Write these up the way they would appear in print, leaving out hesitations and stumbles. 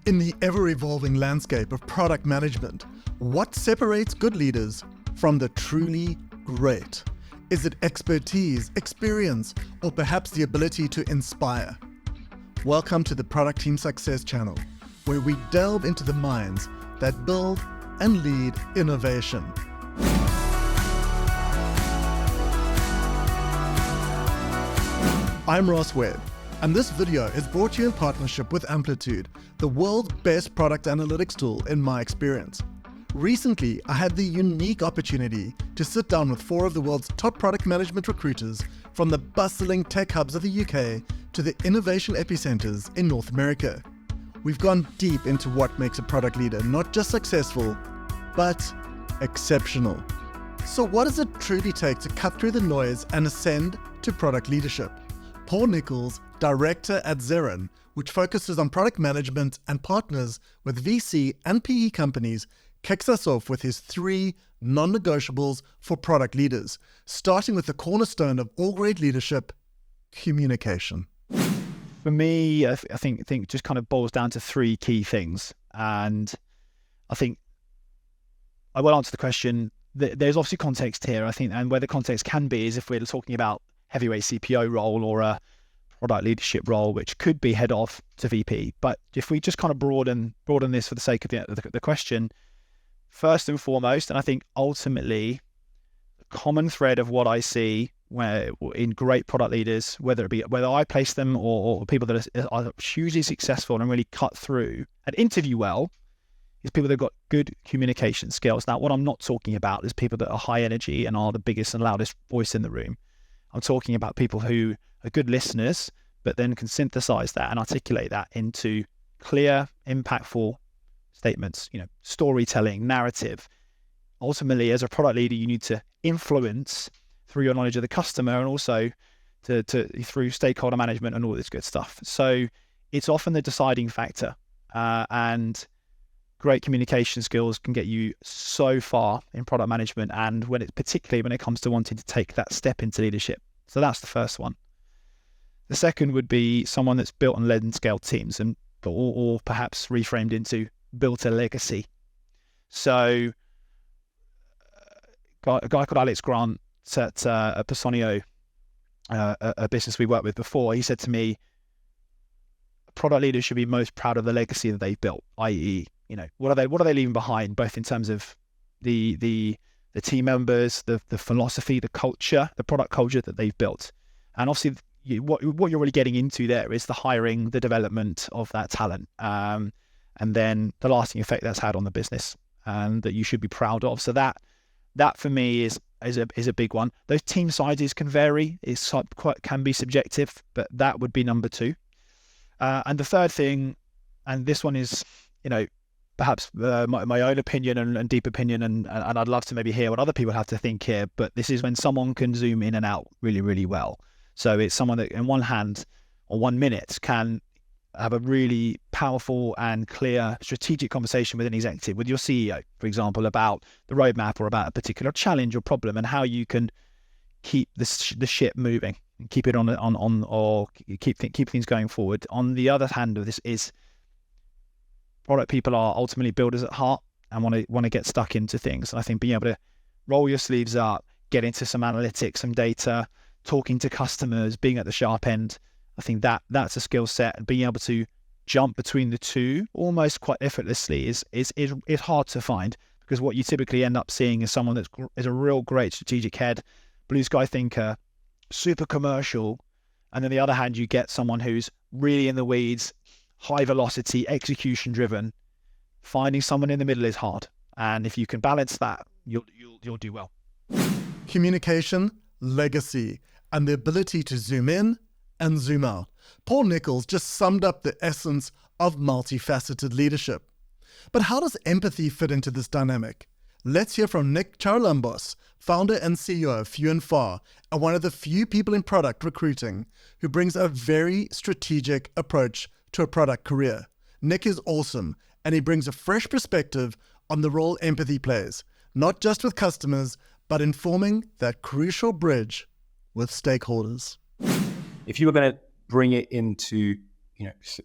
In the ever-evolving landscape of product management, what separates good leaders from the truly great? Is it expertise, experience, or perhaps the ability to inspire? Welcome to the Product Team Success Channel, where we delve into the minds that build and lead innovation. I'm Ross Webb, and this video is brought to you in partnership with Amplitude, the world's best product analytics tool in my experience. Recently, I had the unique opportunity to sit down with 4 of the world's top product management recruiters from the bustling tech hubs of the UK to the innovation epicenters in North America. We've gone deep into what makes a product leader not just successful, but exceptional. So what does it truly take to cut through the noise and ascend to product leadership? Paul Nichols, director at Xeron, which focuses on product management and partners with VC and PE companies, kicks us off with his 3 non-negotiables for product leaders, starting with the cornerstone of all great leadership: communication. For me, I think it just kind of boils down to 3 key things. And I think I will answer the question. There's obviously context here, I think, and where the context can be is if we're talking about heavyweight CPO role or a product leadership role, which could be head of to VP. But if we just kind of broaden this for the sake of the question, first and foremost, and I think ultimately the common thread of what I see where in great product leaders, whether I place them or people that are hugely successful and really cut through and interview well, is people that have got good communication skills. Now, what I'm not talking about is people that are high energy and are the biggest and loudest voice in the room. I'm talking about people who are good listeners, but then can synthesize that and articulate that into clear, impactful statements, storytelling, narrative. Ultimately, as a product leader, you need to influence through your knowledge of the customer and also through stakeholder management and all this good stuff. So it's often the deciding factor, and great communication skills can get you so far in product management, and particularly when it comes to wanting to take that step into leadership. So that's the first one. The second would be someone that's built and led and scaled teams, or perhaps reframed into built a legacy. So a guy called Alex Grant at Personio, a business we worked with before, he said to me, product leaders should be most proud of the legacy that they've built, i.e., what are they leaving behind, both in terms of the team members, the philosophy, the culture, the product culture that they've built. And obviously what you're really getting into there is the hiring, the development of that talent, and then the lasting effect that's had on the business, and that you should be proud of. So that for me is a big one. Those team sizes can vary, can be subjective, but that would be number 2. And the third thing, and this one is, perhaps my own opinion and deep opinion, and I'd love to maybe hear what other people have to think here, but this is when someone can zoom in and out really, really well. So it's someone that in one hand or 1 minute can have a really powerful and clear strategic conversation with an executive, with your CEO, for example, about the roadmap or about a particular challenge or problem and how you can keep the ship moving and keep it on or keep things going forward. On the other hand of this is product people are ultimately builders at heart and want to get stuck into things. And I think being able to roll your sleeves up, get into some analytics, some data, talking to customers, being at the sharp end, I think that's a skill set, and being able to jump between the two almost quite effortlessly is hard to find, because what you typically end up seeing is someone is a real great strategic head, blue sky thinker, super commercial, and on the other hand you get someone who's really in the weeds, high velocity, execution driven. Finding someone in the middle is hard, and if you can balance that, you'll do well. Communication, legacy, and the ability to zoom in and zoom out. Paul Nichols just summed up the essence of multifaceted leadership. But how does empathy fit into this dynamic? Let's hear from Nick Charalambous, founder and CEO of Few and Far, and one of the few people in product recruiting who brings a very strategic approach to a product career. Nick is awesome, and he brings a fresh perspective on the role empathy plays, not just with customers, but in forming that crucial bridge with stakeholders. If you were going to bring it into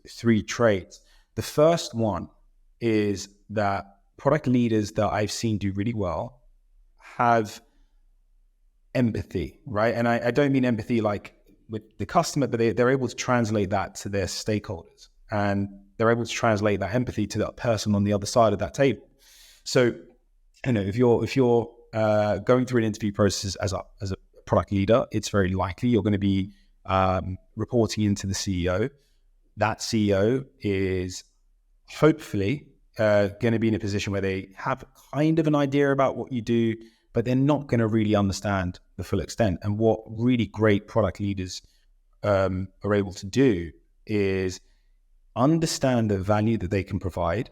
3 traits, The first one is that product leaders that I've seen do really well have empathy, right? And I don't mean empathy like with the customer, but they're able to translate that to their stakeholders, and they're able to translate that empathy to that person on the other side of that table. So, if you're going through an interview process as a product leader, it's very likely you're going to be reporting into the CEO. That CEO is hopefully going to be in a position where they have kind of an idea about what you do, but they're not going to really understand the full extent. And what really great product leaders are able to do is understand the value that they can provide,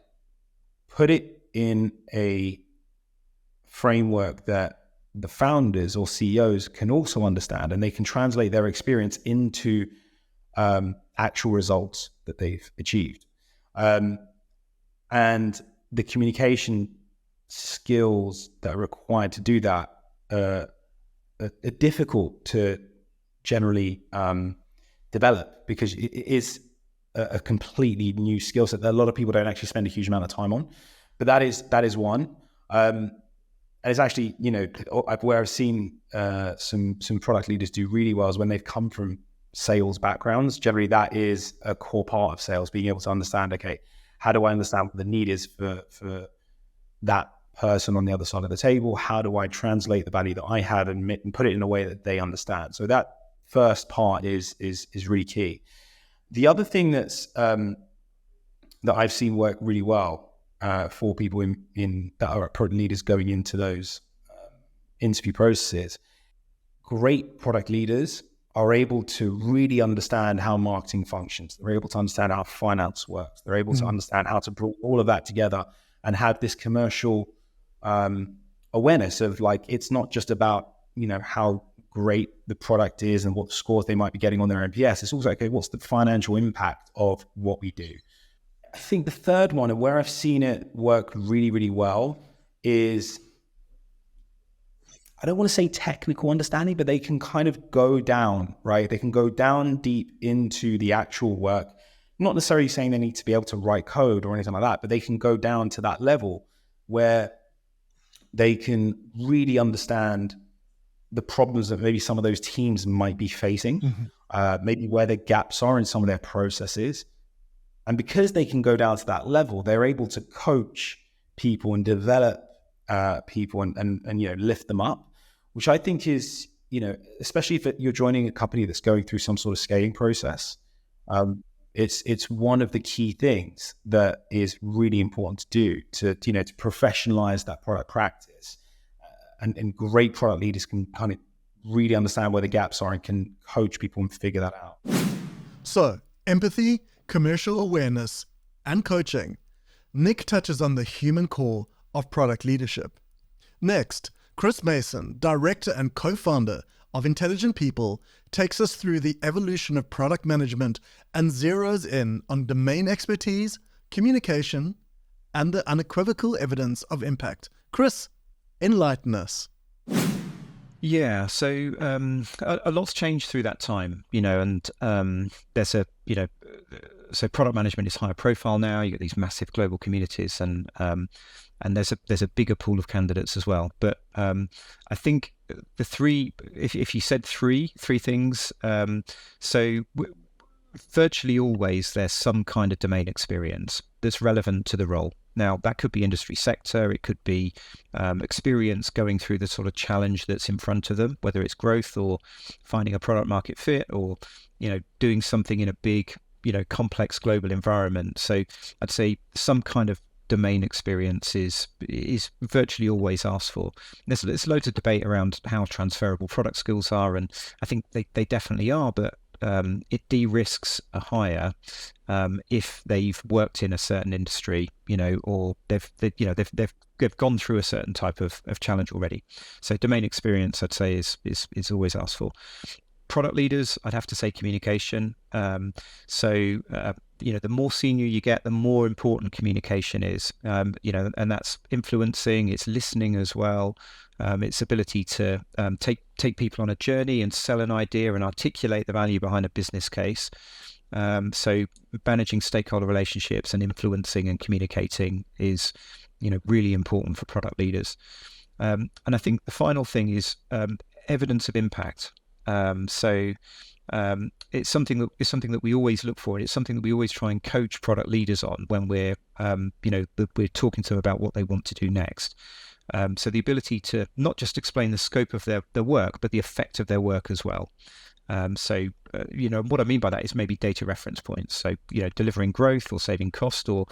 put it in a framework that the founders or CEOs can also understand, and they can translate their experience into actual results that they've achieved. And the communication skills that are required to do that are difficult to generally develop, because it is a completely new skill set that a lot of people don't actually spend a huge amount of time on. But that is one. And it's actually, where I've seen some product leaders do really well is when they've come from sales backgrounds. Generally, that is a core part of sales, being able to understand, okay, how do I understand what the need is for that person on the other side of the table? How do I translate the value that I have and put it in a way that they understand? So that first part is really key. The other thing that I've seen work really well for people in that are product leaders going into those interview processes, great product leaders are able to really understand how marketing functions. They're able to understand how finance works. They're able to understand how to bring all of that together and have this commercial awareness of, like, it's not just about, how great the product is and what scores they might be getting on their NPS. It's also, okay, what's the financial impact of what we do? I think the third one, and where I've seen it work really, really well, is, I don't want to say technical understanding, but they can kind of go down, right? They can go down deep into the actual work. Not necessarily saying they need to be able to write code or anything like that, but they can go down to that level where they can really understand the problems that maybe some of those teams might be facing, maybe where the gaps are in some of their processes. And because they can go down to that level, they're able to coach people and develop people and lift them up, which I think is, especially if you're joining a company that's going through some sort of scaling process, it's one of the key things that is really important to do to professionalize that product practice. And great product leaders can kind of really understand where the gaps are and can coach people and figure that out. So, empathy, commercial awareness, and coaching. Nick touches on the human core of product leadership. Next, Chris Mason, director and co-founder of Intelligent People, takes us through the evolution of product management and zeroes in on domain expertise, communication, and the unequivocal evidence of impact. Chris, enlighten us. Yeah, so a lot's changed through that time, and there's so product management is higher profile now. You get these massive global communities, and there's a bigger pool of candidates as well. But I think the three, if you said three things, virtually always there's some kind of domain experience that's relevant to the role. Now, that could be industry sector, it could be experience going through the sort of challenge that's in front of them, whether it's growth or finding a product market fit, or doing something in a big, complex global environment. So I'd say some kind of domain experience is virtually always asked for. There's loads of debate around how transferable product skills are, and I think they definitely are, but it de-risks a hire if they've worked in a certain industry, or they've gone through a certain type of challenge already. So domain experience, I'd say, is always asked for. Product leaders, I'd have to say communication. The more senior you get, the more important communication is, and that's influencing, it's listening as well. Its ability to take people on a journey and sell an idea and articulate the value behind a business case. So managing stakeholder relationships and influencing and communicating is, really important for product leaders. And I think the final thing is evidence of impact. It's something that we always look for. It's something that we always try and coach product leaders on when we're talking to them about what they want to do next. So the ability to not just explain the scope of their work, but the effect of their work as well. What I mean by that is maybe data reference points. So, delivering growth or saving cost or,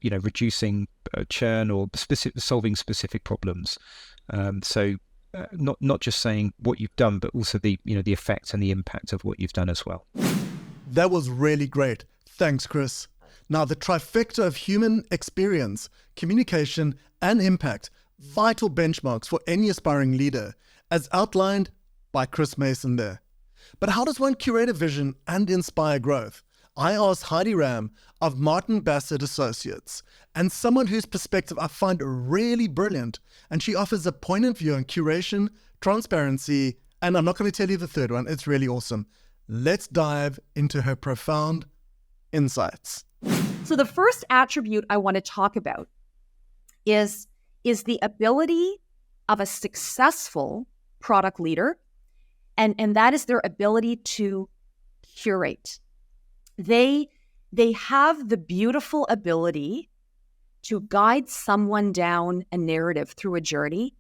reducing churn or solving specific problems. Not just saying what you've done, but also the effect and the impact of what you've done as well. That was really great. Thanks, Chris. Now, the trifecta of human experience, communication, and impact, vital benchmarks for any aspiring leader, as outlined by Chris Mason there. But how does one curate a vision and inspire growth? I asked Heidi Ram of Martin Bassett Associates, and someone whose perspective I find really brilliant, and she offers a point of view on curation, transparency, and I'm not going to tell you the third one. It's really awesome. Let's dive into her profound insights. So the first attribute I want to talk about is the ability of a successful product leader, and that is their ability to curate. They have the beautiful ability to guide someone down a narrative through a journey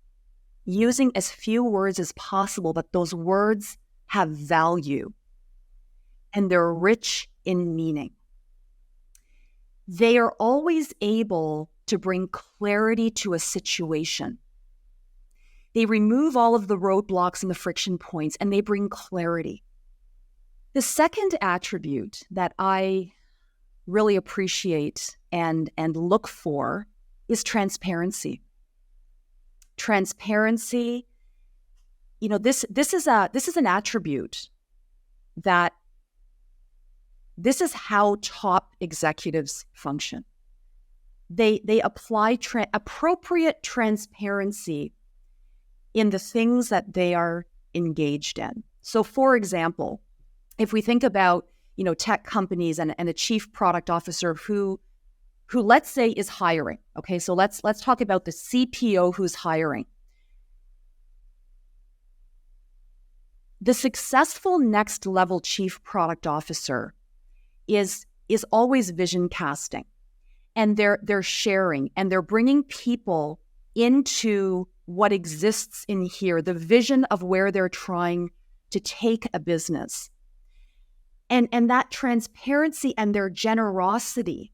using as few words as possible, but those words have value and they're rich in meaning. They are always able to bring clarity to a situation. They remove all of the roadblocks and the friction points, and they bring clarity. The second attribute that I really appreciate and look for is transparency. Transparency, this is an attribute that this is how top executives function. They apply appropriate transparency in the things that they are engaged in. So, for example, if we think about tech companies and a chief product officer who let's say is hiring. Okay, so let's talk about the CPO who's hiring. The successful next level chief product officer is always vision casting, and they're sharing and they're bringing people into what exists in here, the vision of where they're trying to take a business. And that transparency and their generosity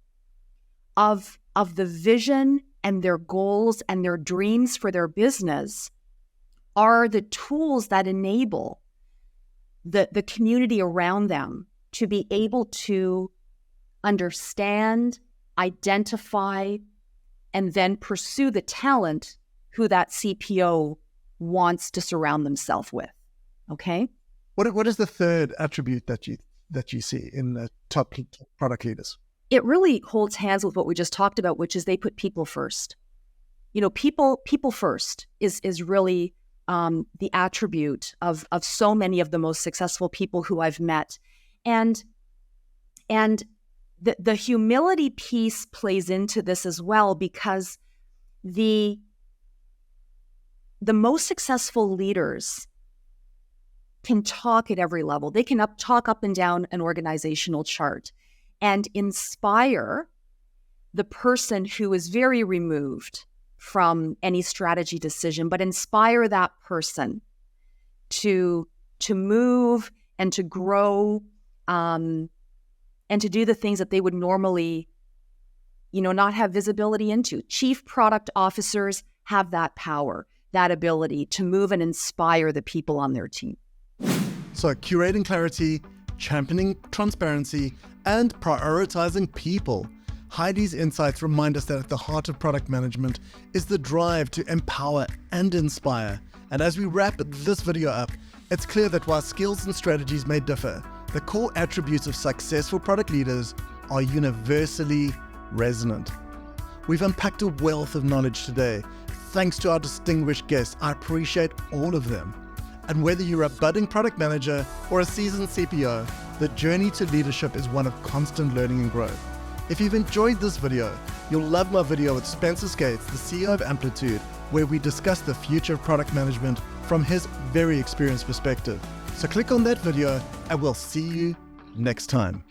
of the vision and their goals and their dreams for their business are the tools that enable the community around them to be able to understand, identify, and then pursue the talent who that CPO wants to surround themselves with. Okay? What is the third attribute that you see in the top product leaders? It really holds hands with what we just talked about, which is they put people first. People first is really the attribute of so many of the most successful people who I've met. And the humility piece plays into this as well, because the most successful leaders can talk at every level. They can talk up and down an organizational chart and inspire the person who is very removed from any strategy decision, but inspire that person to move and to grow and to do the things that they would normally, not have visibility into. Chief product officers have that power, that ability to move and inspire the people on their team. So curating clarity, championing transparency, and prioritizing people. Heidi's insights remind us that at the heart of product management is the drive to empower and inspire. And as we wrap this video up, it's clear that while skills and strategies may differ, the core attributes of successful product leaders are universally resonant. We've unpacked a wealth of knowledge today. Thanks to our distinguished guests, I appreciate all of them. And whether you're a budding product manager or a seasoned CPO, the journey to leadership is one of constant learning and growth. If you've enjoyed this video, you'll love my video with Spencer Skates, the CEO of Amplitude, where we discuss the future of product management from his very experienced perspective. So click on that video and we'll see you next time.